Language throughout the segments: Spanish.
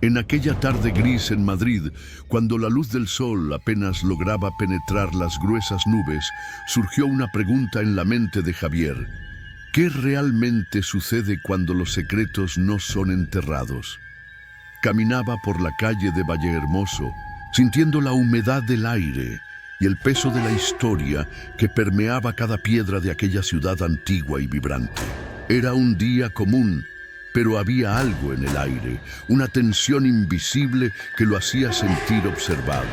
En aquella tarde gris en Madrid, cuando la luz del sol apenas lograba penetrar las gruesas nubes, surgió una pregunta en la mente de Javier. ¿Qué realmente sucede cuando los secretos no son enterrados? Caminaba por la calle de Vallehermoso, sintiendo la humedad del aire y el peso de la historia que permeaba cada piedra de aquella ciudad antigua y vibrante. Era un día común, pero había algo en el aire, una tensión invisible que lo hacía sentir observado,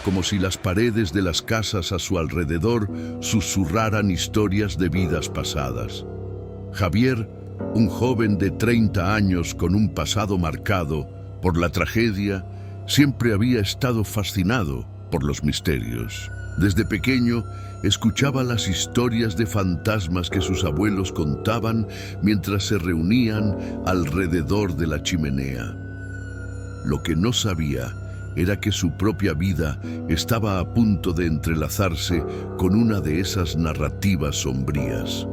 como si las paredes de las casas a su alrededor susurraran historias de vidas pasadas. Javier, un joven de 30 años con un pasado marcado por la tragedia, siempre había estado fascinado por los misterios. Desde pequeño, escuchaba las historias de fantasmas que sus abuelos contaban mientras se reunían alrededor de la chimenea. Lo que no sabía era que su propia vida estaba a punto de entrelazarse con una de esas narrativas sombrías.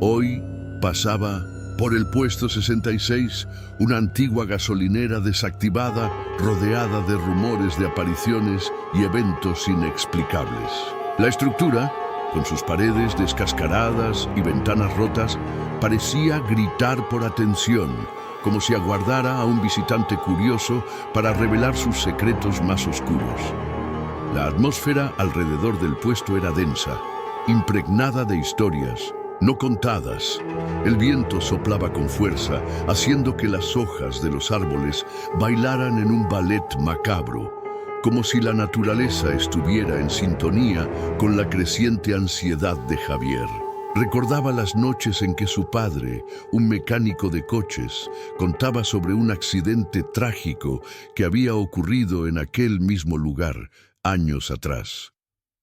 Hoy pasaba por el puesto 66, una antigua gasolinera desactivada, rodeada de rumores de apariciones y eventos inexplicables. La estructura, con sus paredes descascaradas y ventanas rotas, parecía gritar por atención, como si aguardara a un visitante curioso para revelar sus secretos más oscuros. La atmósfera alrededor del puesto era densa, impregnada de historias no contadas. El viento soplaba con fuerza, haciendo que las hojas de los árboles bailaran en un ballet macabro, como si la naturaleza estuviera en sintonía con la creciente ansiedad de Javier. Recordaba las noches en que su padre, un mecánico de coches, contaba sobre un accidente trágico que había ocurrido en aquel mismo lugar años atrás.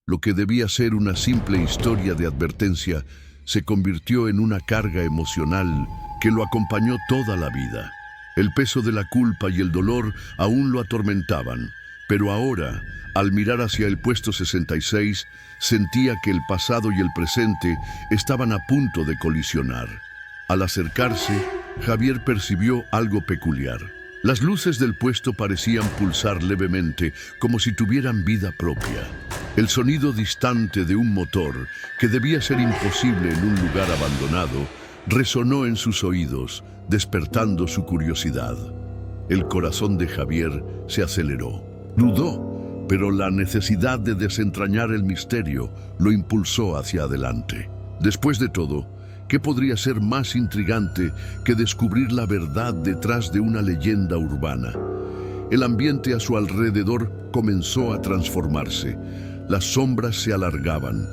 Lo que debía ser una simple historia de advertencia se convirtió en una carga emocional que lo acompañó toda la vida. El peso de la culpa y el dolor aún lo atormentaban, pero ahora, al mirar hacia el puesto 66, sentía que el pasado y el presente estaban a punto de colisionar. Al acercarse, Javier percibió algo peculiar. Las luces del puesto parecían pulsar levemente, como si tuvieran vida propia. El sonido distante de un motor, que debía ser imposible en un lugar abandonado, resonó en sus oídos, despertando su curiosidad. El corazón de Javier se aceleró. Dudó, pero la necesidad de desentrañar el misterio lo impulsó hacia adelante. Después de todo, ¿qué podría ser más intrigante que descubrir la verdad detrás de una leyenda urbana? El ambiente a su alrededor comenzó a transformarse. Las sombras se alargaban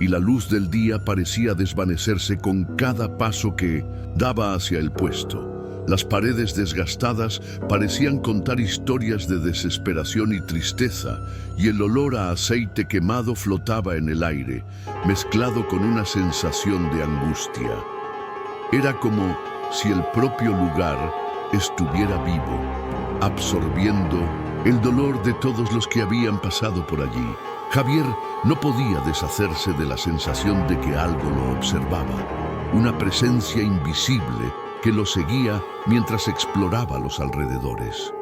y la luz del día parecía desvanecerse con cada paso que daba hacia el puesto. Las paredes desgastadas parecían contar historias de desesperación y tristeza, y el olor a aceite quemado flotaba en el aire, mezclado con una sensación de angustia. Era como si el propio lugar estuviera vivo, absorbiendo el dolor de todos los que habían pasado por allí. Javier no podía deshacerse de la sensación de que algo lo observaba, una presencia invisible que lo seguía mientras exploraba los alrededores.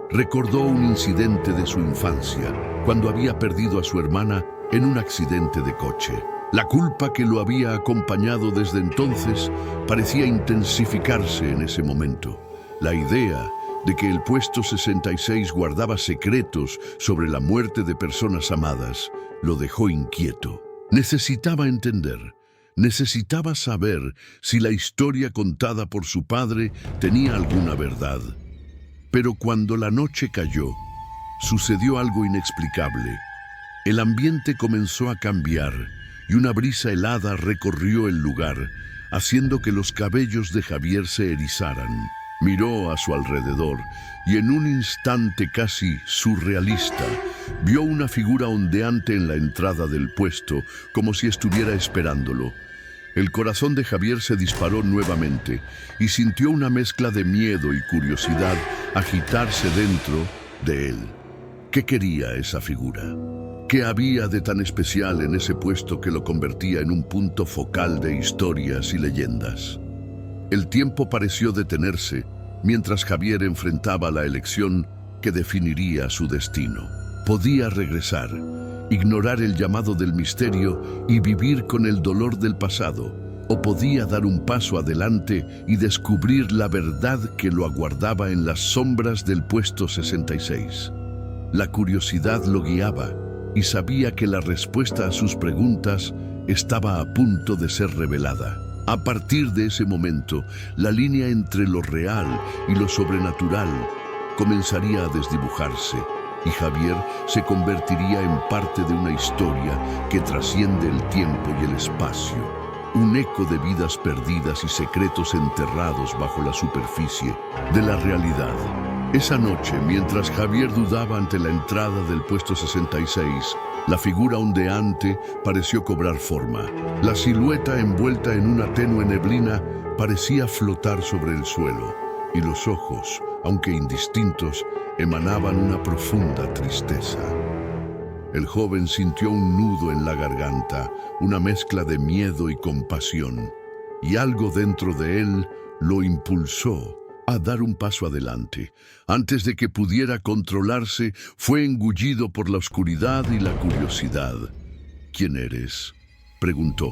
Recordó un incidente de su infancia, cuando había perdido a su hermana en un accidente de coche. La culpa que lo había acompañado desde entonces parecía intensificarse en ese momento. La idea de que el puesto 66 guardaba secretos sobre la muerte de personas amadas lo dejó inquieto. Necesitaba entender, necesitaba saber si la historia contada por su padre tenía alguna verdad. Pero cuando la noche cayó, sucedió algo inexplicable. El ambiente comenzó a cambiar y una brisa helada recorrió el lugar, haciendo que los cabellos de Javier se erizaran. Miró a su alrededor y en un instante casi surrealista, vio una figura ondeante en la entrada del puesto, como si estuviera esperándolo. El corazón de Javier se disparó nuevamente y sintió una mezcla de miedo y curiosidad agitarse dentro de él. ¿Qué quería esa figura? ¿Qué había de tan especial en ese puesto que lo convertía en un punto focal de historias y leyendas? El tiempo pareció detenerse mientras Javier enfrentaba la elección que definiría su destino. Podía regresar, ignorar el llamado del misterio y vivir con el dolor del pasado, o podía dar un paso adelante y descubrir la verdad que lo aguardaba en las sombras del puesto 66. La curiosidad lo guiaba y sabía que la respuesta a sus preguntas estaba a punto de ser revelada. A partir de ese momento, la línea entre lo real y lo sobrenatural comenzaría a desdibujarse, y Javier se convertiría en parte de una historia que trasciende el tiempo y el espacio, un eco de vidas perdidas y secretos enterrados bajo la superficie de la realidad. Esa noche, mientras Javier dudaba ante la entrada del puesto 66, la figura ondeante pareció cobrar forma. La silueta envuelta en una tenue neblina parecía flotar sobre el suelo, y los ojos, aunque indistintos, emanaban una profunda tristeza. El joven sintió un nudo en la garganta, una mezcla de miedo y compasión, y algo dentro de él lo impulsó a dar un paso adelante. Antes de que pudiera controlarse, fue engullido por la oscuridad y la curiosidad. ¿Quién eres?, preguntó,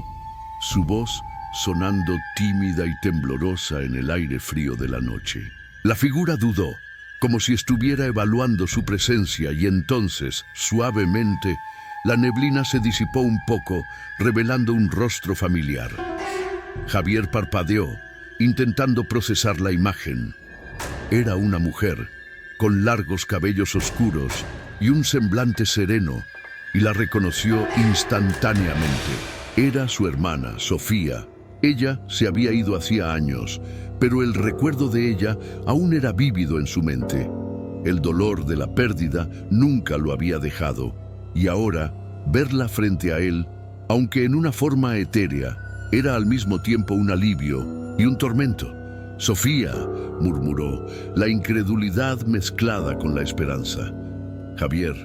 su voz sonando tímida y temblorosa en el aire frío de la noche. La figura dudó, como si estuviera evaluando su presencia, y entonces, suavemente, la neblina se disipó un poco, revelando un rostro familiar. Javier parpadeó, intentando procesar la imagen. Era una mujer, con largos cabellos oscuros y un semblante sereno, y la reconoció instantáneamente. Era su hermana, Sofía. Ella se había ido hacía años, pero el recuerdo de ella aún era vívido en su mente. El dolor de la pérdida nunca lo había dejado, y ahora, verla frente a él, aunque en una forma etérea, era al mismo tiempo un alivio y un tormento. «Sofía», murmuró, la incredulidad mezclada con la esperanza. «Javier».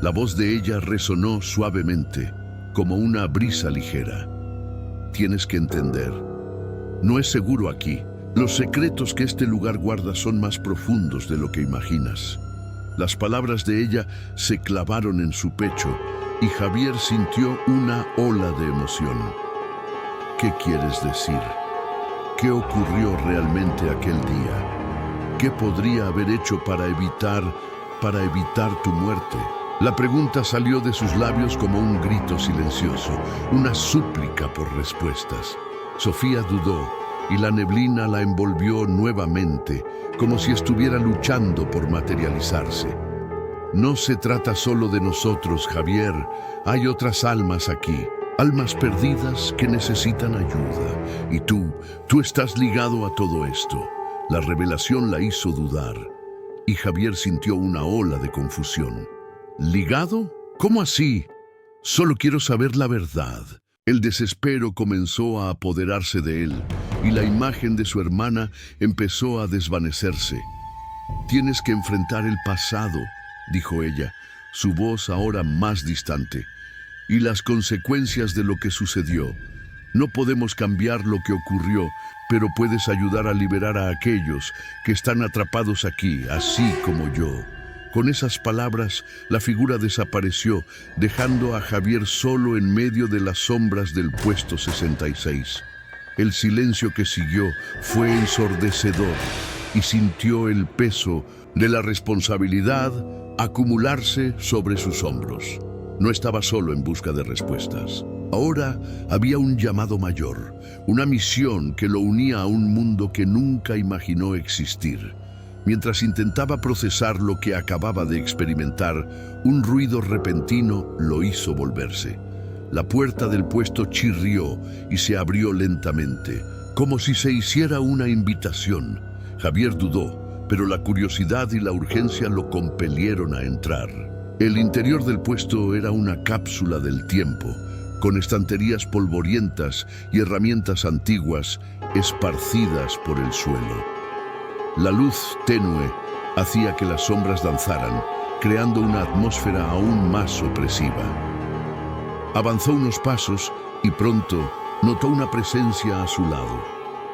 La voz de ella resonó suavemente, como una brisa ligera. «Tienes que entender. No es seguro aquí. Los secretos que este lugar guarda son más profundos de lo que imaginas». Las palabras de ella se clavaron en su pecho y Javier sintió una ola de emoción. «¿Qué quieres decir? ¿Qué ocurrió realmente aquel día? ¿Qué podría haber hecho para evitar tu muerte?» La pregunta salió de sus labios como un grito silencioso, una súplica por respuestas. Sofía dudó y la neblina la envolvió nuevamente, como si estuviera luchando por materializarse. «No se trata solo de nosotros, Javier. Hay otras almas aquí, almas perdidas que necesitan ayuda. Y tú estás ligado a todo esto». La revelación la hizo dudar, y Javier sintió una ola de confusión. «¿Ligado? ¿Cómo así? Solo quiero saber la verdad». El desespero comenzó a apoderarse de él, y la imagen de su hermana empezó a desvanecerse. «Tienes que enfrentar el pasado», dijo ella, su voz ahora más distante, «y las consecuencias de lo que sucedió. No podemos cambiar lo que ocurrió, pero puedes ayudar a liberar a aquellos que están atrapados aquí, así como yo». Con esas palabras, la figura desapareció, dejando a Javier solo en medio de las sombras del puesto 66. El silencio que siguió fue ensordecedor y sintió el peso de la responsabilidad acumularse sobre sus hombros. No estaba solo en busca de respuestas. Ahora había un llamado mayor, una misión que lo unía a un mundo que nunca imaginó existir. Mientras intentaba procesar lo que acababa de experimentar, un ruido repentino lo hizo volverse. La puerta del puesto chirrió y se abrió lentamente, como si se hiciera una invitación. Javier dudó, pero la curiosidad y la urgencia lo compelieron a entrar. El interior del puesto era una cápsula del tiempo, con estanterías polvorientas y herramientas antiguas esparcidas por el suelo. La luz tenue hacía que las sombras danzaran, creando una atmósfera aún más opresiva. Avanzó unos pasos y pronto notó una presencia a su lado.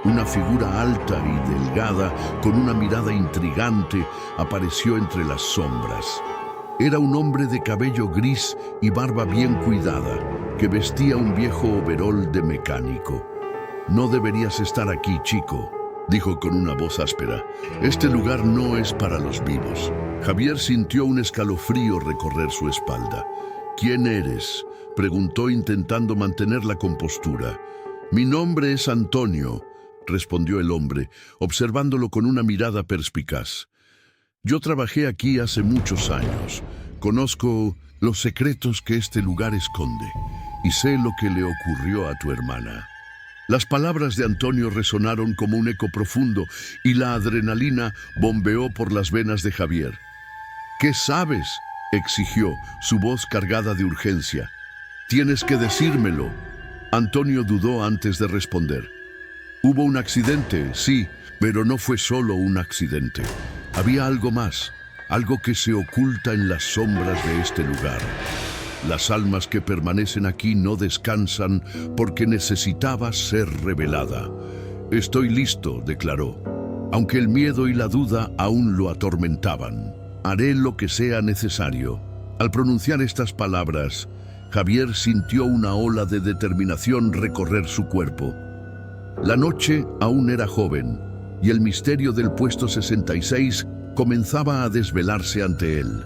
Una figura alta y delgada, con una mirada intrigante, apareció entre las sombras. Era un hombre de cabello gris y barba bien cuidada, que vestía un viejo overol de mecánico. «No deberías estar aquí, chico», dijo con una voz áspera. «Este lugar no es para los vivos». Javier sintió un escalofrío recorrer su espalda. «¿Quién eres?», preguntó intentando mantener la compostura. «Mi nombre es Antonio», respondió el hombre, observándolo con una mirada perspicaz. «Yo trabajé aquí hace muchos años. Conozco los secretos que este lugar esconde y sé lo que le ocurrió a tu hermana». Las palabras de Antonio resonaron como un eco profundo y la adrenalina bombeó por las venas de Javier. «¿Qué sabes?», exigió, su voz cargada de urgencia. «Tienes que decírmelo». Antonio dudó antes de responder. «Hubo un accidente, sí, pero no fue solo un accidente. Había algo más, algo que se oculta en las sombras de este lugar. Las almas que permanecen aquí no descansan porque necesitaba ser revelada». «Estoy listo», declaró, aunque el miedo y la duda aún lo atormentaban. «Haré lo que sea necesario». Al pronunciar estas palabras, Javier sintió una ola de determinación recorrer su cuerpo. La noche aún era joven y el misterio del puesto 66 comenzaba a desvelarse ante él.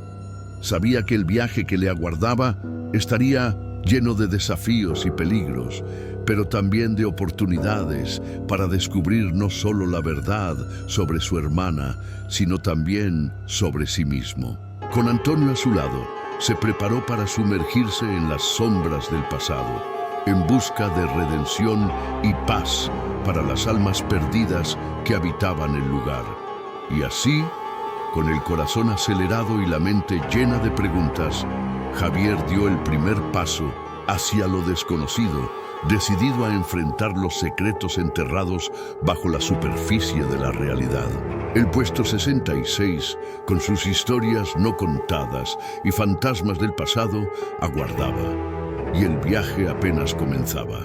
Sabía que el viaje que le aguardaba estaría lleno de desafíos y peligros, pero también de oportunidades para descubrir no solo la verdad sobre su hermana, sino también sobre sí mismo. Con Antonio a su lado, se preparó para sumergirse en las sombras del pasado, en busca de redención y paz para las almas perdidas que habitaban el lugar. Y así, con el corazón acelerado y la mente llena de preguntas, Javier dio el primer paso hacia lo desconocido, decidido a enfrentar los secretos enterrados bajo la superficie de la realidad. El puesto 66, con sus historias no contadas y fantasmas del pasado, aguardaba, y el viaje apenas comenzaba.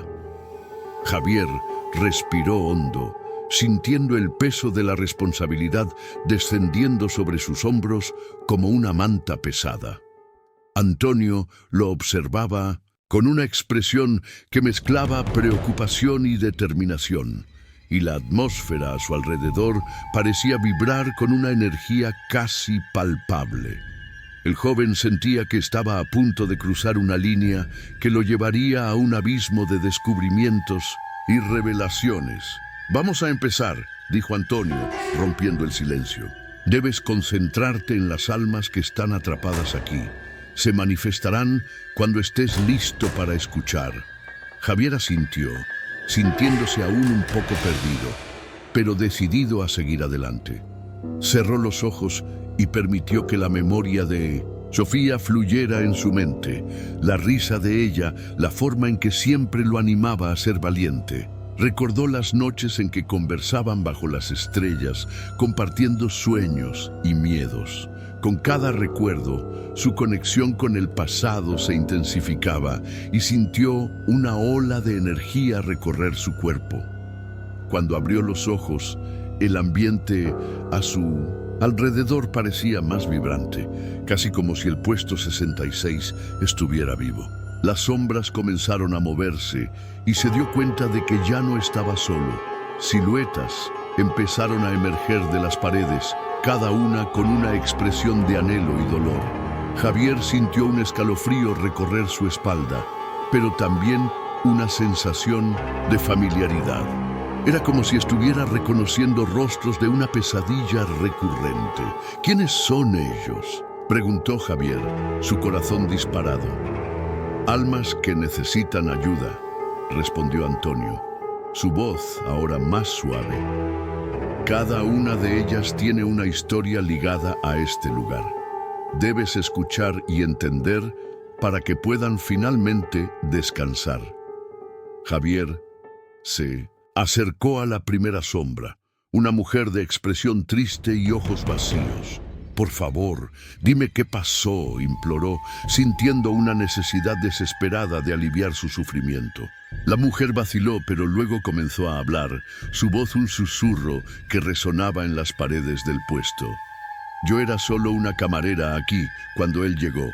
Javier respiró hondo, sintiendo el peso de la responsabilidad descendiendo sobre sus hombros como una manta pesada. Antonio lo observaba con una expresión que mezclaba preocupación y determinación, y la atmósfera a su alrededor parecía vibrar con una energía casi palpable. El joven sentía que estaba a punto de cruzar una línea que lo llevaría a un abismo de descubrimientos y revelaciones. «Vamos a empezar», dijo Antonio, rompiendo el silencio. «Debes concentrarte en las almas que están atrapadas aquí. Se manifestarán cuando estés listo para escuchar». Javier asintió, sintiéndose aún un poco perdido, pero decidido a seguir adelante. Cerró los ojos y permitió que la memoria de Sofía fluyera en su mente, la risa de ella, la forma en que siempre lo animaba a ser valiente. Recordó las noches en que conversaban bajo las estrellas, compartiendo sueños y miedos. Con cada recuerdo, su conexión con el pasado se intensificaba y sintió una ola de energía recorrer su cuerpo. Cuando abrió los ojos, el ambiente a su alrededor parecía más vibrante, casi como si el puesto 66 estuviera vivo. Las sombras comenzaron a moverse y se dio cuenta de que ya no estaba solo. Siluetas empezaron a emerger de las paredes, cada una con una expresión de anhelo y dolor. Javier sintió un escalofrío recorrer su espalda, pero también una sensación de familiaridad. Era como si estuviera reconociendo rostros de una pesadilla recurrente. «¿Quiénes son ellos?», preguntó Javier, su corazón disparado. «Almas que necesitan ayuda», respondió Antonio, su voz ahora más suave. «Cada una de ellas tiene una historia ligada a este lugar. Debes escuchar y entender para que puedan finalmente descansar». Javier se acercó a la primera sombra, una mujer de expresión triste y ojos vacíos. «Por favor, dime qué pasó», imploró, sintiendo una necesidad desesperada de aliviar su sufrimiento. La mujer vaciló, pero luego comenzó a hablar, su voz un susurro que resonaba en las paredes del puesto. Yo era solo una camarera aquí cuando él llegó.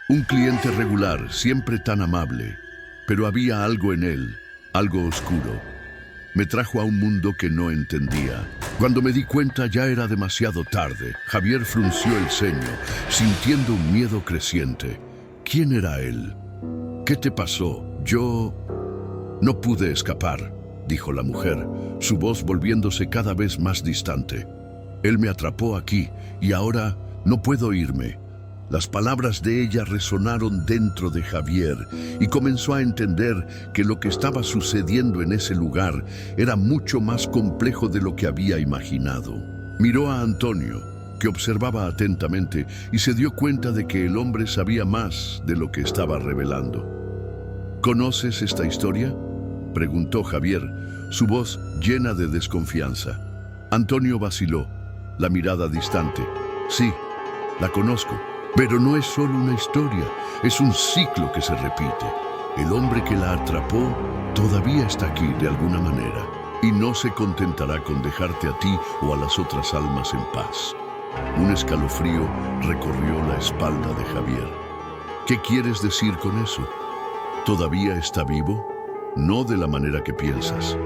Un cliente regular, siempre tan amable. Pero había algo en él, algo oscuro. Me trajo a un mundo que no entendía. Cuando me di cuenta ya era demasiado tarde. Javier frunció el ceño, sintiendo un miedo creciente. ¿Quién era él? ¿Qué te pasó? No pude escapar, dijo la mujer, su voz volviéndose cada vez más distante. Él me atrapó aquí y ahora no puedo irme. Las palabras de ella resonaron dentro de Javier y comenzó a entender que lo que estaba sucediendo en ese lugar era mucho más complejo de lo que había imaginado. Miró a Antonio, que observaba atentamente, y se dio cuenta de que el hombre sabía más de lo que estaba revelando. ¿Conoces esta historia?, preguntó Javier, su voz llena de desconfianza. Antonio vaciló, la mirada distante. Sí, la conozco. Pero no es solo una historia, es un ciclo que se repite. El hombre que la atrapó todavía está aquí de alguna manera y no se contentará con dejarte a ti o a las otras almas en paz. Un escalofrío recorrió la espalda de Javier. ¿Qué quieres decir con eso? ¿Todavía está vivo? No de la manera que piensas,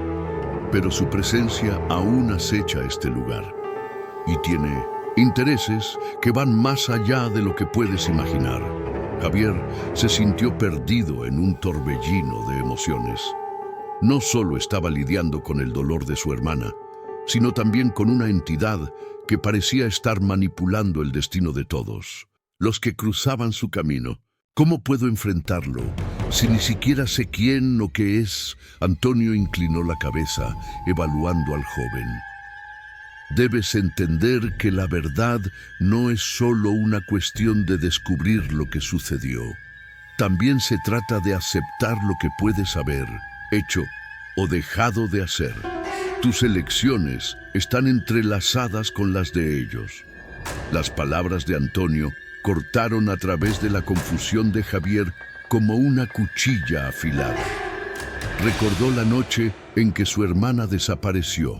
pero su presencia aún acecha este lugar y tiene intereses que van más allá de lo que puedes imaginar. Javier se sintió perdido en un torbellino de emociones. No solo estaba lidiando con el dolor de su hermana, sino también con una entidad que parecía estar manipulando el destino de todos, los que cruzaban su camino. ¿Cómo puedo enfrentarlo si ni siquiera sé quién o qué es? Antonio inclinó la cabeza, evaluando al joven. Debes entender que la verdad no es solo una cuestión de descubrir lo que sucedió. También se trata de aceptar lo que puedes haber hecho o dejado de hacer. Tus elecciones están entrelazadas con las de ellos. Las palabras de Antonio cortaron a través de la confusión de Javier como una cuchilla afilada. Recordó la noche en que su hermana desapareció.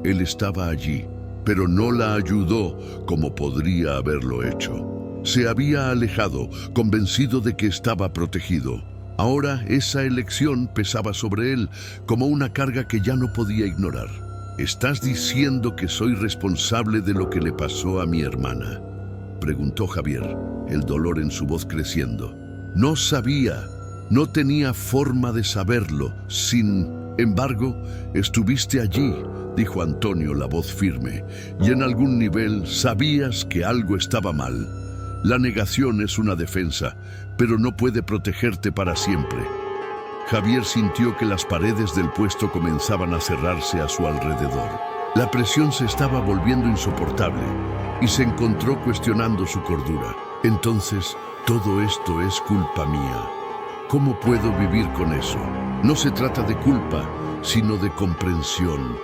Él estaba allí, pero no la ayudó como podría haberlo hecho. Se había alejado, convencido de que estaba protegido. Ahora esa elección pesaba sobre él como una carga que ya no podía ignorar. ¿Estás diciendo que soy responsable de lo que le pasó a mi hermana?, preguntó Javier, el dolor en su voz creciendo. No sabía, no tenía forma de saberlo. Sin embargo, estuviste allí, dijo Antonio, la voz firme, y en algún nivel sabías que algo estaba mal. La negación es una defensa, pero no puede protegerte para siempre. Javier sintió que las paredes del puesto comenzaban a cerrarse a su alrededor. La presión se estaba volviendo insoportable y se encontró cuestionando su cordura. Entonces, todo esto es culpa mía. ¿Cómo puedo vivir con eso? No se trata de culpa, sino de comprensión,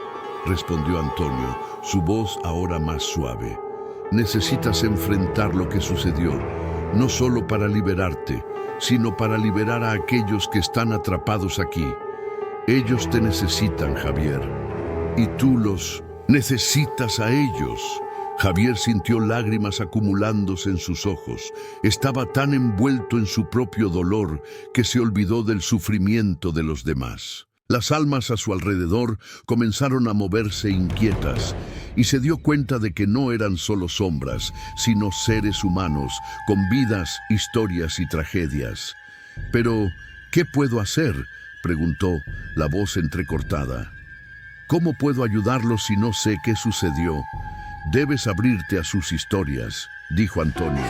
respondió Antonio, su voz ahora más suave. Necesitas enfrentar lo que sucedió, no solo para liberarte, sino para liberar a aquellos que están atrapados aquí. Ellos te necesitan, Javier, y tú los necesitas a ellos. Javier sintió lágrimas acumulándose en sus ojos. Estaba tan envuelto en su propio dolor que se olvidó del sufrimiento de los demás. Las almas a su alrededor comenzaron a moverse inquietas y se dio cuenta de que no eran solo sombras, sino seres humanos con vidas, historias y tragedias. «Pero, ¿qué puedo hacer?», preguntó, la voz entrecortada. «¿Cómo puedo ayudarlos si no sé qué sucedió?». «Debes abrirte a sus historias», dijo Antonio.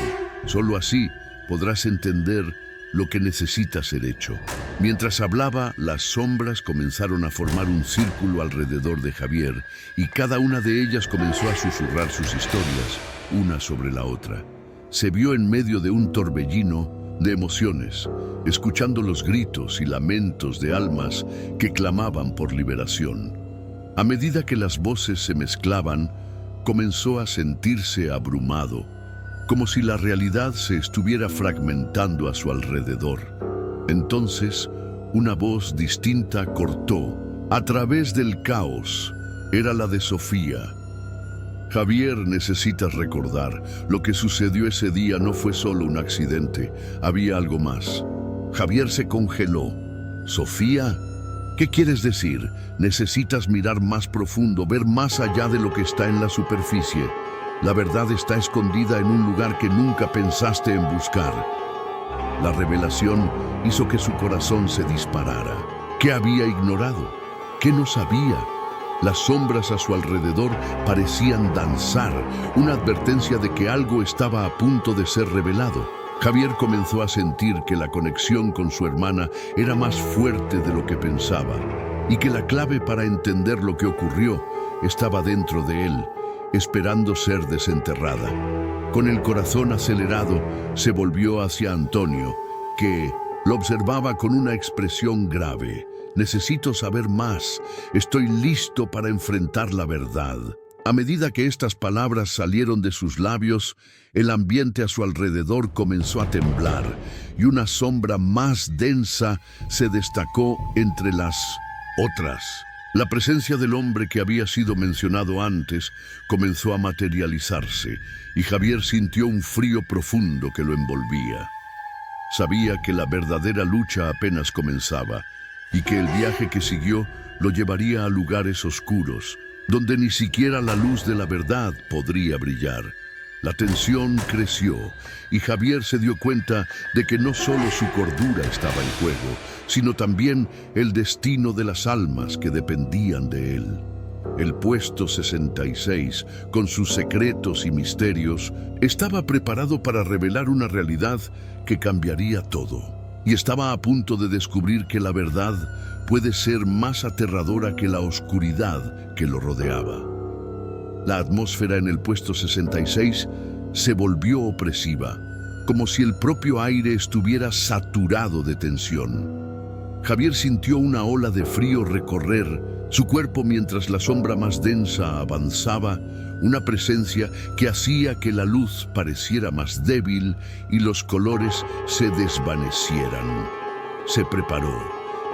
«Solo así podrás entender lo que necesita ser hecho». Mientras hablaba, las sombras comenzaron a formar un círculo alrededor de Javier y cada una de ellas comenzó a susurrar sus historias, una sobre la otra. Se vio en medio de un torbellino de emociones, escuchando los gritos y lamentos de almas que clamaban por liberación. A medida que las voces se mezclaban, comenzó a sentirse abrumado, como si la realidad se estuviera fragmentando a su alrededor. Entonces, Una voz distinta cortó. A través del caos, era la de Sofía. Javier, necesitas recordar, lo que sucedió ese día no fue solo un accidente, había algo más. Javier se congeló. ¿Sofía? ¿Qué quieres decir? Necesitas mirar más profundo, ver más allá de lo que está en la superficie. La verdad está escondida en un lugar que nunca pensaste en buscar. La revelación hizo que su corazón se disparara. ¿Qué había ignorado? ¿Qué no sabía? Las sombras a su alrededor parecían danzar, una advertencia de que algo estaba a punto de ser revelado. Javier comenzó a sentir que la conexión con su hermana era más fuerte de lo que pensaba y que la clave para entender lo que ocurrió estaba dentro de él, esperando ser desenterrada. Con el corazón acelerado, se volvió hacia Antonio, que lo observaba con una expresión grave. Necesito saber más. Estoy listo para enfrentar la verdad. A medida que estas palabras salieron de sus labios, el ambiente a su alrededor comenzó a temblar y una sombra más densa se destacó entre las otras. La presencia del hombre que había sido mencionado antes comenzó a materializarse y Javier sintió un frío profundo que lo envolvía. Sabía que la verdadera lucha apenas comenzaba y que el viaje que siguió lo llevaría a lugares oscuros, donde ni siquiera la luz de la verdad podría brillar. La tensión creció y Javier se dio cuenta de que no solo su cordura estaba en juego, sino también el destino de las almas que dependían de él. El puesto 66, con sus secretos y misterios, estaba preparado para revelar una realidad que cambiaría todo. Y estaba a punto de descubrir que la verdad puede ser más aterradora que la oscuridad que lo rodeaba. La atmósfera en el puesto 66 se volvió opresiva, como si el propio aire estuviera saturado de tensión. Javier sintió una ola de frío recorrer su cuerpo mientras la sombra más densa avanzaba, una presencia que hacía que la luz pareciera más débil y los colores se desvanecieran. Se preparó,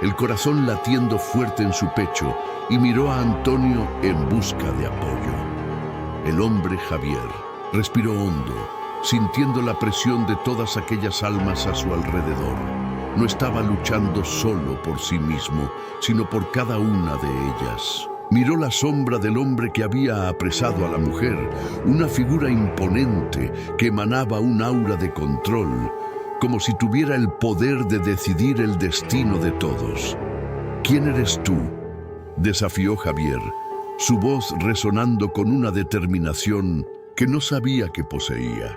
el corazón latiendo fuerte en su pecho, y miró a Antonio en busca de apoyo. El hombre Javier respiró hondo, sintiendo la presión de todas aquellas almas a su alrededor. No estaba luchando solo por sí mismo, sino por cada una de ellas. Miró la sombra del hombre que había apresado a la mujer, una figura imponente que emanaba un aura de control, como si tuviera el poder de decidir el destino de todos. ¿Quién eres tú?, desafió Javier, su voz resonando con una determinación que no sabía que poseía.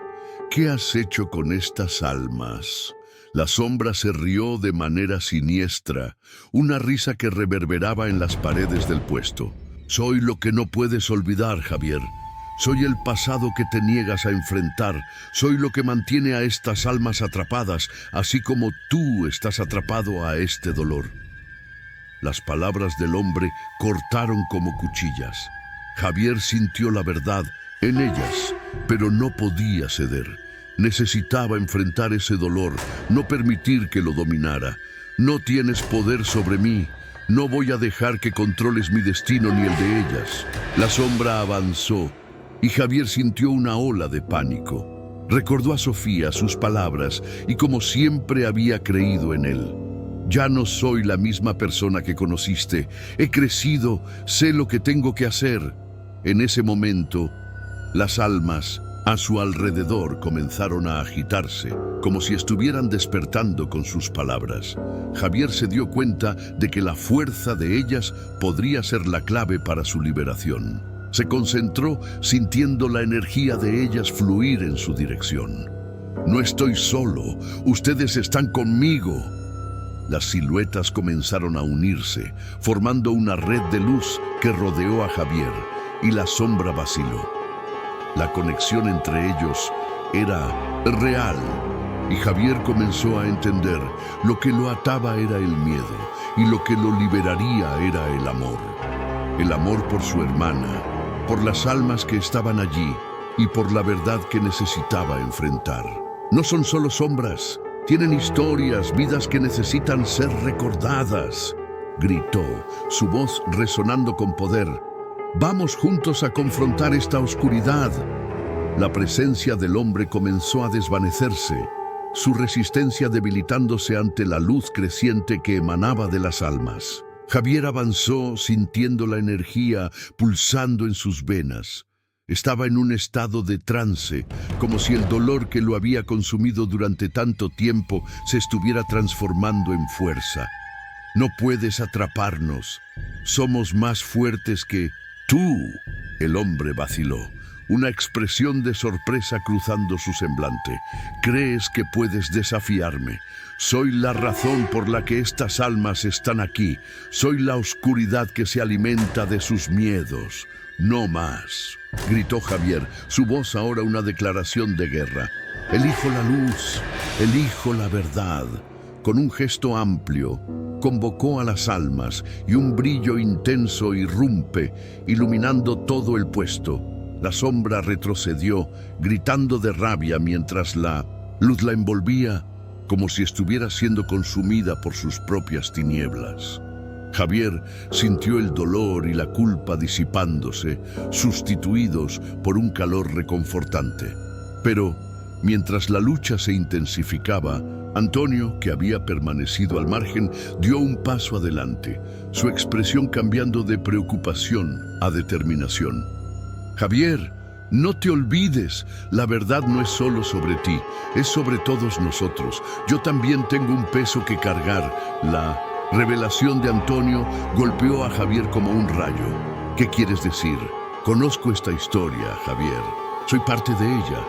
¿Qué has hecho con estas almas? La sombra se rió de manera siniestra, una risa que reverberaba en las paredes del puesto. Soy lo que no puedes olvidar, Javier. Soy el pasado que te niegas a enfrentar. Soy lo que mantiene a estas almas atrapadas, así como tú estás atrapado a este dolor. Las palabras del hombre cortaron como cuchillas. Javier sintió la verdad en ellas, pero no podía ceder. Necesitaba enfrentar ese dolor, no permitir que lo dominara. No tienes poder sobre mí. No voy a dejar que controles mi destino ni el de ellas. La sombra avanzó y Javier sintió una ola de pánico. Recordó a Sofía, sus palabras, y como siempre había creído en él. Ya no soy la misma persona que conociste. He crecido, sé lo que tengo que hacer. En ese momento, las almas a su alrededor comenzaron a agitarse, como si estuvieran despertando con sus palabras. Javier se dio cuenta de que la fuerza de ellas podría ser la clave para su liberación. Se concentró sintiendo la energía de ellas fluir en su dirección. No estoy solo, ustedes están conmigo. Las siluetas comenzaron a unirse, formando una red de luz que rodeó a Javier, y la sombra vaciló. La conexión entre ellos era real, y Javier comenzó a entender: lo que lo ataba era el miedo, y lo que lo liberaría era el amor. El amor por su hermana, por las almas que estaban allí, y por la verdad que necesitaba enfrentar. No son solo sombras, Tienen historias, vidas que necesitan ser recordadas, gritó, su voz resonando con poder. Vamos juntos a confrontar esta oscuridad. La presencia del hombre comenzó a desvanecerse, su resistencia debilitándose ante la luz creciente que emanaba de las almas. Javier avanzó sintiendo la energía pulsando en sus venas. Estaba en un estado de trance, como si el dolor que lo había consumido durante tanto tiempo se estuviera transformando en fuerza. No puedes atraparnos. Somos más fuertes que tú. El hombre vaciló, una expresión de sorpresa cruzando su semblante. ¿Crees que puedes desafiarme? Soy la razón por la que estas almas están aquí. Soy la oscuridad que se alimenta de sus miedos. No más, gritó Javier, su voz ahora una declaración de guerra. Elijo la luz, elijo la verdad. Con un gesto amplio, convocó a las almas y un brillo intenso irrumpe, iluminando todo el puesto. La sombra retrocedió, gritando de rabia mientras la luz la envolvía, como si estuviera siendo consumida por sus propias tinieblas. Javier sintió el dolor y la culpa disipándose, sustituidos por un calor reconfortante. Pero, mientras la lucha se intensificaba, Antonio, que había permanecido al margen, dio un paso adelante, su expresión cambiando de preocupación a determinación. Javier, no te olvides, la verdad no es solo sobre ti, es sobre todos nosotros. Yo también tengo un peso que cargar. La revelación de Antonio golpeó a Javier como un rayo. ¿Qué quieres decir? Conozco esta historia, Javier. Soy parte de ella.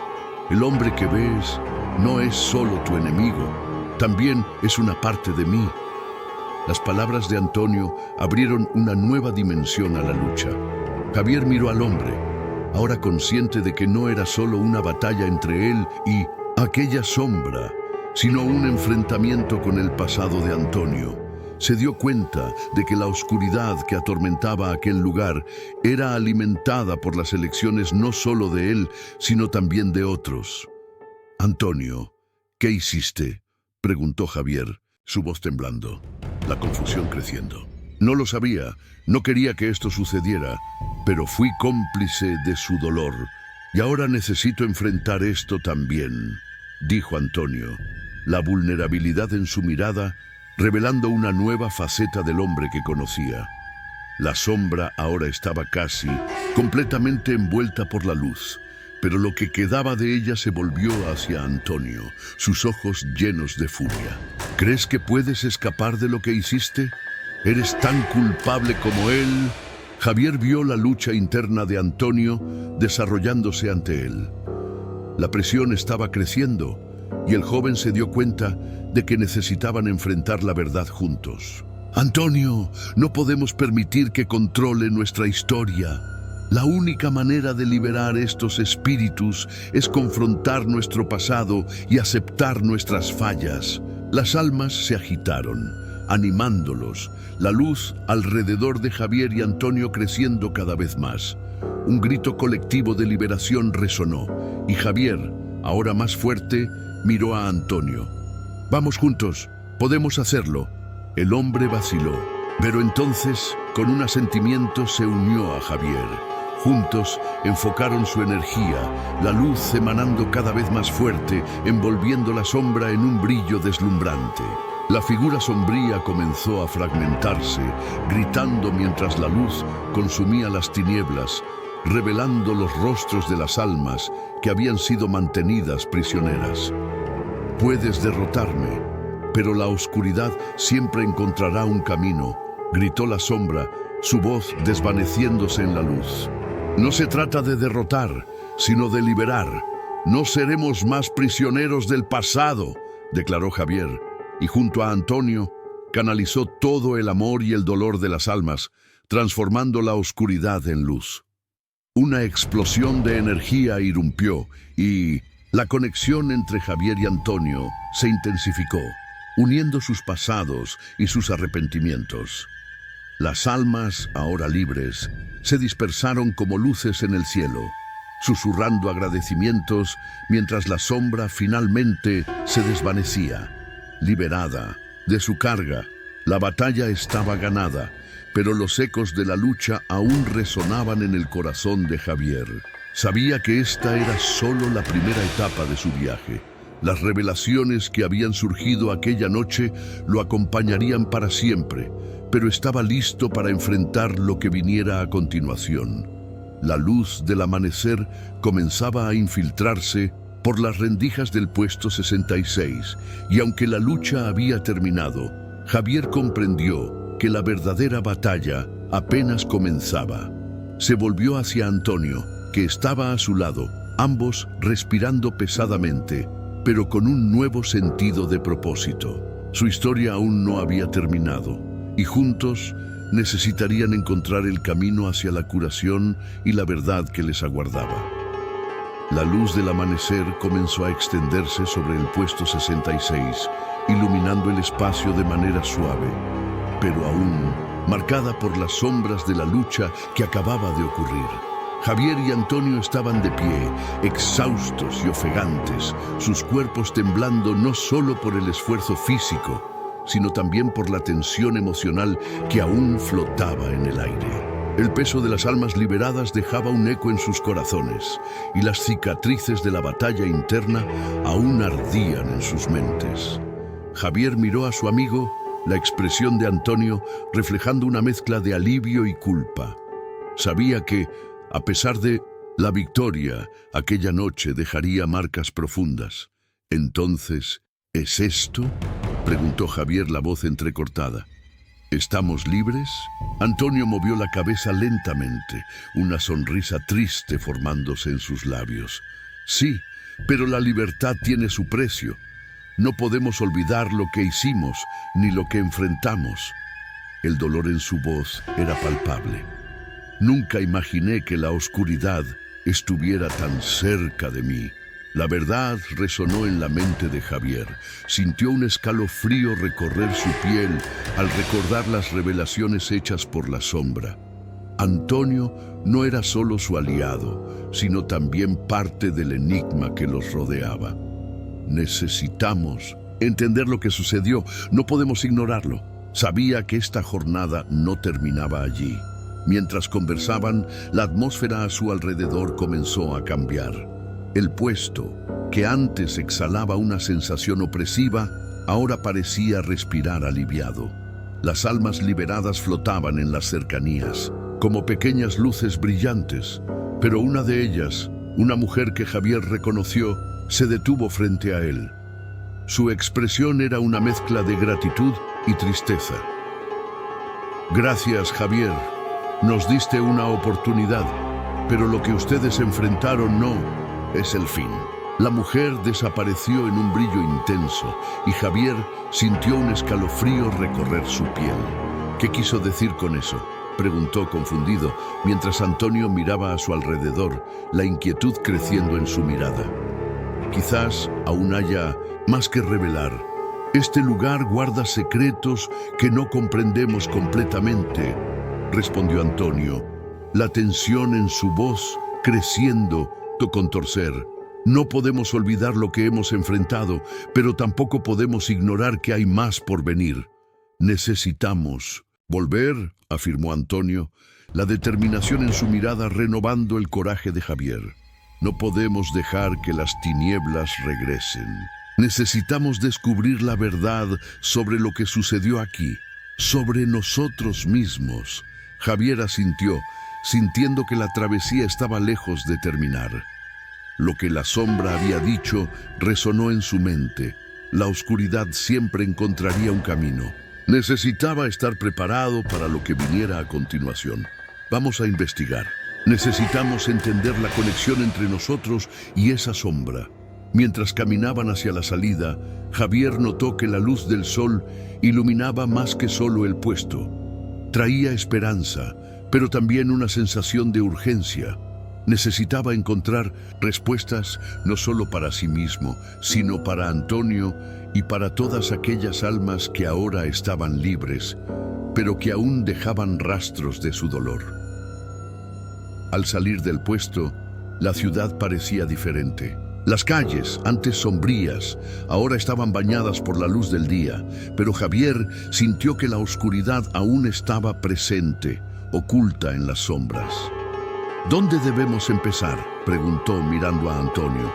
El hombre que ves no es solo tu enemigo, también es una parte de mí. Las palabras de Antonio abrieron una nueva dimensión a la lucha. Javier miró al hombre, ahora consciente de que no era solo una batalla entre él y aquella sombra, sino un enfrentamiento con el pasado de Antonio. Se dio cuenta de que la oscuridad que atormentaba aquel lugar era alimentada por las elecciones no solo de él, sino también de otros. «Antonio, ¿qué hiciste?», preguntó Javier, su voz temblando, la confusión creciendo. «No lo sabía, no quería que esto sucediera, pero fui cómplice de su dolor, y ahora necesito enfrentar esto también», dijo Antonio, la vulnerabilidad en su mirada revelando una nueva faceta del hombre que conocía. La sombra ahora estaba casi completamente envuelta por la luz, pero lo que quedaba de ella se volvió hacia Antonio, sus ojos llenos de furia. «¿Crees que puedes escapar de lo que hiciste? ¿Eres tan culpable como él?». Javier vio la lucha interna de Antonio desarrollándose ante él. La presión estaba creciendo y el joven se dio cuenta de que necesitaban enfrentar la verdad juntos. «Antonio, no podemos permitir que controle nuestra historia. La única manera de liberar estos espíritus es confrontar nuestro pasado y aceptar nuestras fallas». Las almas se agitaron, animándolos, la luz alrededor de Javier y Antonio creciendo cada vez más. Un grito colectivo de liberación resonó, y Javier, ahora más fuerte, miró a Antonio. «Vamos juntos, podemos hacerlo». El hombre vaciló, pero entonces, con un asentimiento, se unió a Javier. Juntos enfocaron su energía, la luz emanando cada vez más fuerte, envolviendo la sombra en un brillo deslumbrante. La figura sombría comenzó a fragmentarse, gritando mientras la luz consumía las tinieblas, revelando los rostros de las almas que habían sido mantenidas prisioneras. «Puedes derrotarme, pero la oscuridad siempre encontrará un camino», gritó la sombra, su voz desvaneciéndose en la luz. «No se trata de derrotar, sino de liberar. No seremos más prisioneros del pasado», declaró Javier, y junto a Antonio canalizó todo el amor y el dolor de las almas, transformando la oscuridad en luz. Una explosión de energía irrumpió y la conexión entre Javier y Antonio se intensificó, uniendo sus pasados y sus arrepentimientos. Las almas, ahora libres, se dispersaron como luces en el cielo. susurrando agradecimientos mientras la sombra finalmente se desvanecía. Liberada de su carga, la batalla estaba ganada, pero los ecos de la lucha aún resonaban en el corazón de Javier. Sabía que esta era solo la primera etapa de su viaje. Las revelaciones que habían surgido aquella noche lo acompañarían para siempre, pero estaba listo para enfrentar lo que viniera a continuación. La luz del amanecer comenzaba a infiltrarse por las rendijas del puesto 66, y aunque la lucha había terminado, Javier comprendió que la verdadera batalla apenas comenzaba. Se volvió hacia Antonio, que estaba a su lado, ambos respirando pesadamente, pero con un nuevo sentido de propósito. Su historia aún no había terminado, y juntos necesitarían encontrar el camino hacia la curación y la verdad que les aguardaba. La luz del amanecer comenzó a extenderse sobre el puesto 66, iluminando el espacio de manera suave, pero aún marcada por las sombras de la lucha que acababa de ocurrir. Javier y Antonio estaban de pie, exhaustos y ofegantes, sus cuerpos temblando no solo por el esfuerzo físico, sino también por la tensión emocional que aún flotaba en el aire. El peso de las almas liberadas dejaba un eco en sus corazones, y las cicatrices de la batalla interna aún ardían en sus mentes. Javier miró a su amigo, la expresión de Antonio reflejando una mezcla de alivio y culpa. Sabía que, a pesar de la victoria, aquella noche dejaría marcas profundas. «Entonces, ¿es esto?», preguntó Javier, la voz entrecortada. «¿Estamos libres?». Antonio movió la cabeza lentamente, una sonrisa triste formándose en sus labios. «Sí, pero la libertad tiene su precio. No podemos olvidar lo que hicimos, ni lo que enfrentamos». El dolor en su voz era palpable. «Nunca imaginé que la oscuridad estuviera tan cerca de mí». La verdad resonó en la mente de Javier. Sintió un escalofrío recorrer su piel al recordar las revelaciones hechas por la sombra. Antonio no era solo su aliado, sino también parte del enigma que los rodeaba. Necesitamos entender lo que sucedió, no podemos ignorarlo. Sabía que esta jornada no terminaba allí. Mientras conversaban, la atmósfera a su alrededor comenzó a cambiar. El puesto, que antes exhalaba una sensación opresiva, ahora parecía respirar aliviado. Las almas liberadas flotaban en las cercanías, como pequeñas luces brillantes, pero una de ellas, una mujer que Javier reconoció, se detuvo frente a él. Su expresión era una mezcla de gratitud y tristeza. «Gracias, Javier. Nos diste una oportunidad, pero lo que ustedes enfrentaron no es el fin». La mujer desapareció en un brillo intenso y Javier sintió un escalofrío recorrer su piel. «¿Qué quiso decir con eso?», preguntó confundido, mientras Antonio miraba a su alrededor, la inquietud creciendo en su mirada. «Quizás aún haya más que revelar. Este lugar guarda secretos que no comprendemos completamente», respondió Antonio, la tensión en su voz creciendo con torcer. «No podemos olvidar lo que hemos enfrentado, pero tampoco podemos ignorar que hay más por venir. Necesitamos volver», afirmó Antonio, la determinación en su mirada renovando el coraje de Javier. «No podemos dejar que las tinieblas regresen. Necesitamos descubrir la verdad sobre lo que sucedió aquí, sobre nosotros mismos». Javier asintió, sintiendo que la travesía estaba lejos de terminar. Lo que la sombra había dicho resonó en su mente. La oscuridad siempre encontraría un camino. Necesitaba estar preparado para lo que viniera a continuación. «Vamos a investigar. Necesitamos entender la conexión entre nosotros y esa sombra». Mientras caminaban hacia la salida, Javier notó que la luz del sol iluminaba más que solo el puesto. Traía esperanza, pero también una sensación de urgencia. Necesitaba encontrar respuestas no solo para sí mismo, sino para Antonio y para todas aquellas almas que ahora estaban libres, pero que aún dejaban rastros de su dolor. Al salir del puesto, La ciudad parecía diferente. Las calles, antes sombrías, ahora estaban bañadas por la luz del día, pero Javier sintió que la oscuridad aún estaba presente, oculta en las sombras. ¿Dónde debemos empezar?, preguntó mirando a Antonio.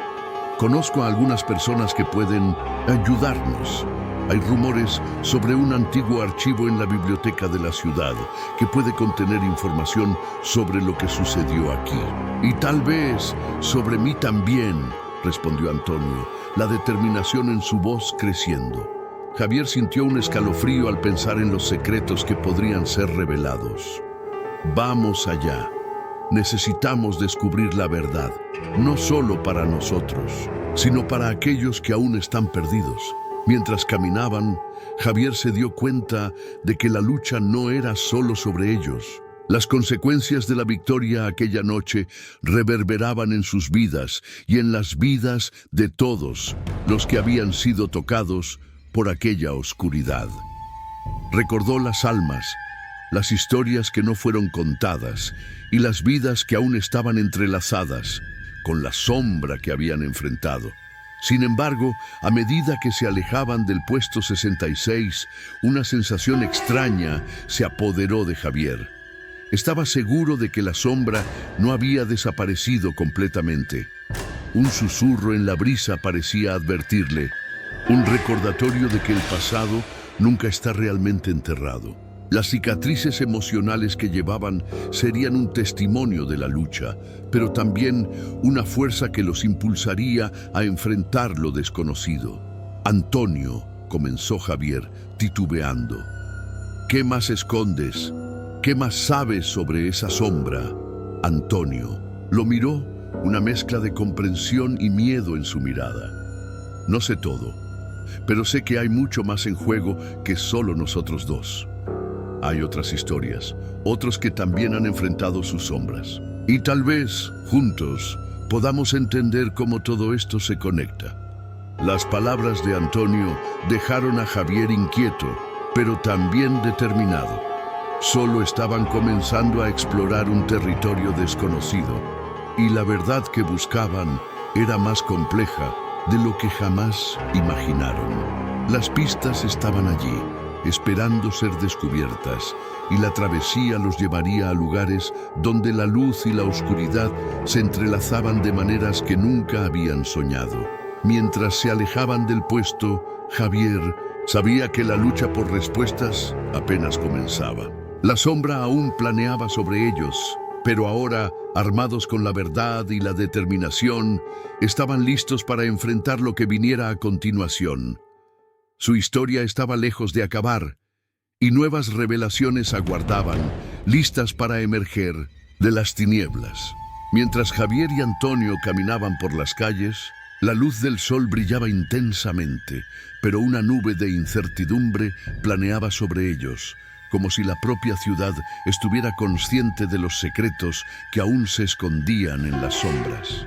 Conozco a algunas personas que pueden ayudarnos. Hay rumores sobre un antiguo archivo en la biblioteca de la ciudad que puede contener información sobre lo que sucedió aquí. Y tal vez sobre mí también, respondió Antonio, la determinación en su voz creciendo. Javier sintió un escalofrío al pensar en los secretos que podrían ser revelados. Vamos allá. Necesitamos descubrir la verdad, no solo para nosotros, sino para aquellos que aún están perdidos. Mientras caminaban, Javier se dio cuenta de que la lucha no era solo sobre ellos. Las consecuencias de la victoria aquella noche reverberaban en sus vidas y en las vidas de todos los que habían sido tocados por aquella oscuridad. Recordó las almas, las historias que no fueron contadas y las vidas que aún estaban entrelazadas con la sombra que habían enfrentado. Sin embargo, a medida que se alejaban del puesto 66, una sensación extraña se apoderó de Javier. Estaba seguro de que la sombra no había desaparecido completamente. Un susurro en la brisa parecía advertirle, un recordatorio de que el pasado nunca está realmente enterrado. Las cicatrices emocionales que llevaban serían un testimonio de la lucha, pero también una fuerza que los impulsaría a enfrentar lo desconocido. Antonio, comenzó Javier, titubeando. ¿Qué más escondes? ¿Qué más sabes sobre esa sombra? Antonio lo miró, una mezcla de comprensión y miedo en su mirada. No sé todo, pero sé que hay mucho más en juego que solo nosotros dos. Hay otras historias, otros que también han enfrentado sus sombras. Y tal vez, juntos, podamos entender cómo todo esto se conecta. Las palabras de Antonio dejaron a Javier inquieto, pero también determinado. Solo estaban comenzando a explorar un territorio desconocido, y la verdad que buscaban era más compleja de lo que jamás imaginaron. Las pistas estaban allí, esperando ser descubiertas, y la travesía los llevaría a lugares donde la luz y la oscuridad se entrelazaban de maneras que nunca habían soñado. Mientras se alejaban del puesto, Javier sabía que la lucha por respuestas apenas comenzaba. La sombra aún planeaba sobre ellos, pero ahora, armados con la verdad y la determinación, estaban listos para enfrentar lo que viniera a continuación. Su historia estaba lejos de acabar, y nuevas revelaciones aguardaban, listas para emerger de las tinieblas. Mientras Javier y Antonio caminaban por las calles, la luz del sol brillaba intensamente, pero una nube de incertidumbre planeaba sobre ellos, como si la propia ciudad estuviera consciente de los secretos que aún se escondían en las sombras.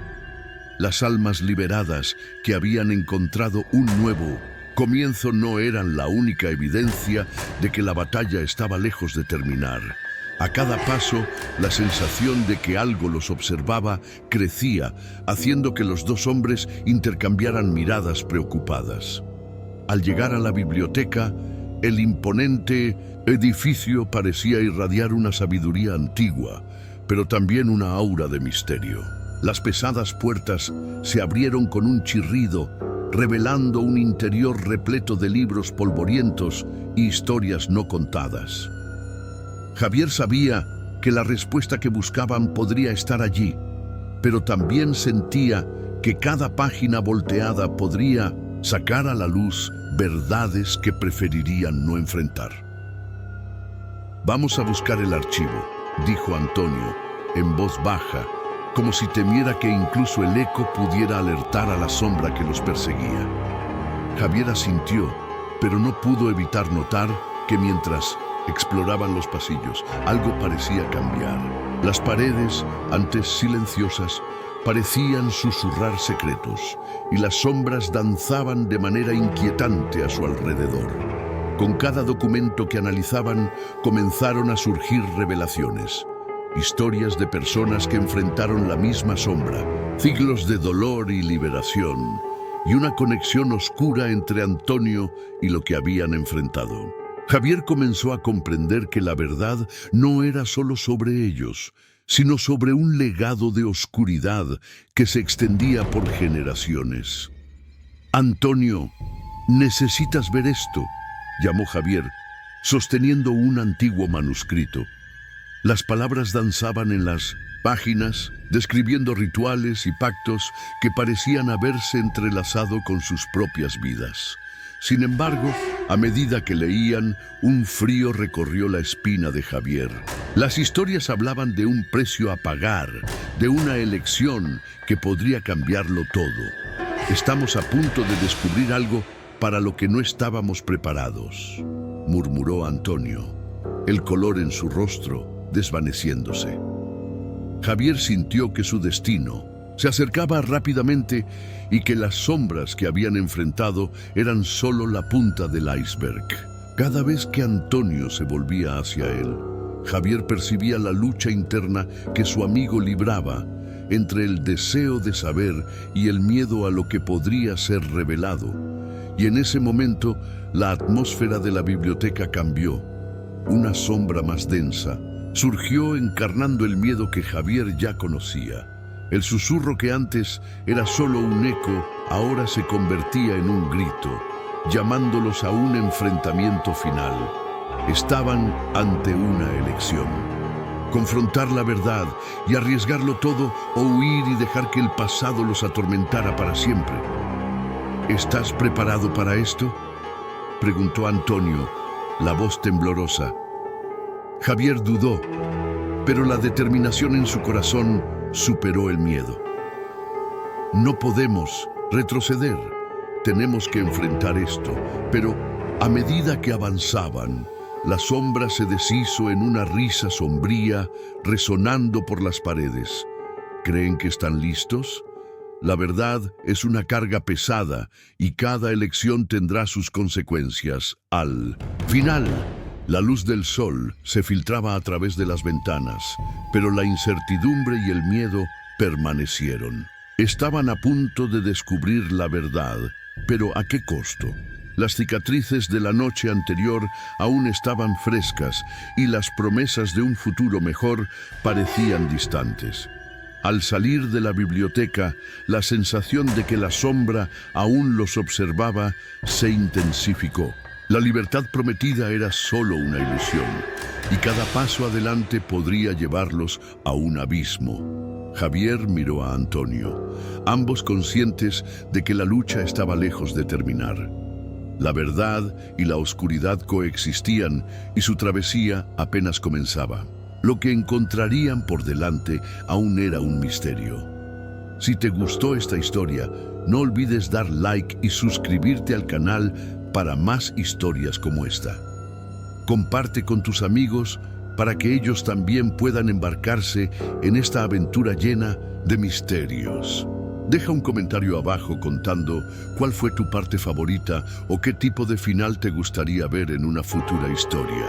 Las almas liberadas que habían encontrado un nuevo comienzo no eran la única evidencia de que la batalla estaba lejos de terminar. A cada paso, la sensación de que algo los observaba crecía, haciendo que los dos hombres intercambiaran miradas preocupadas. Al llegar a la biblioteca, el imponente edificio parecía irradiar una sabiduría antigua, pero también una aura de misterio. Las pesadas puertas se abrieron con un chirrido, revelando un interior repleto de libros polvorientos y historias no contadas. Javier sabía que la respuesta que buscaban podría estar allí, pero también sentía que cada página volteada podría sacar a la luz verdades que preferirían no enfrentar. «Vamos a buscar el archivo», dijo Antonio, en voz baja, como si temiera que incluso el eco pudiera alertar a la sombra que los perseguía. Javier asintió, pero no pudo evitar notar que mientras exploraban los pasillos, algo parecía cambiar. Las paredes, antes silenciosas, parecían susurrar secretos, y las sombras danzaban de manera inquietante a su alrededor. Con cada documento que analizaban, comenzaron a surgir revelaciones. historias de personas que enfrentaron la misma sombra, siglos de dolor y liberación, y una conexión oscura entre Antonio y lo que habían enfrentado. Javier comenzó a comprender que la verdad no era solo sobre ellos, sino sobre un legado de oscuridad que se extendía por generaciones. «Antonio, necesitas ver esto», llamó Javier, sosteniendo un antiguo manuscrito. Las palabras danzaban en las páginas, describiendo rituales y pactos que parecían haberse entrelazado con sus propias vidas. Sin embargo, a medida que leían, un frío recorrió la espina de Javier. Las historias hablaban de un precio a pagar, de una elección que podría cambiarlo todo. «Estamos a punto de descubrir algo para lo que no estábamos preparados», murmuró Antonio, el color en su rostro desvaneciéndose. Javier sintió que su destino se acercaba rápidamente y que las sombras que habían enfrentado eran solo la punta del iceberg. Cada vez que Antonio se volvía hacia él, Javier percibía la lucha interna que su amigo libraba entre el deseo de saber y el miedo a lo que podría ser revelado. Y en ese momento, la atmósfera de la biblioteca cambió. Una sombra más densa surgió encarnando el miedo que Javier ya conocía. El susurro que antes era solo un eco, ahora se convertía en un grito, llamándolos a un enfrentamiento final. Estaban ante una elección: confrontar la verdad y arriesgarlo todo, o huir y dejar que el pasado los atormentara para siempre. «¿Estás preparado para esto?», preguntó Antonio, la voz temblorosa. Javier dudó, pero la determinación en su corazón superó el miedo. «No podemos retroceder, tenemos que enfrentar esto». Pero a medida que avanzaban, la sombra se deshizo en una risa sombría, resonando por las paredes. «¿Creen que están listos? La verdad es una carga pesada y cada elección tendrá sus consecuencias. Al final, la luz del sol se filtraba a través de las ventanas, pero la incertidumbre y el miedo permanecieron. Estaban a punto de descubrir la verdad, pero ¿a qué costo? Las cicatrices de la noche anterior aún estaban frescas y las promesas de un futuro mejor parecían distantes. Al salir de la biblioteca, la sensación de que la sombra aún los observaba se intensificó. La libertad prometida era solo una ilusión, y cada paso adelante podría llevarlos a un abismo. Javier miró a Antonio, ambos conscientes de que la lucha estaba lejos de terminar. La verdad y la oscuridad coexistían y su travesía apenas comenzaba. Lo que encontrarían por delante aún era un misterio. Si te gustó esta historia, no olvides dar like y suscribirte al canal para más historias como esta. Comparte con tus amigos para que ellos también puedan embarcarse en esta aventura llena de misterios. Deja un comentario abajo contando cuál fue tu parte favorita o qué tipo de final te gustaría ver en una futura historia.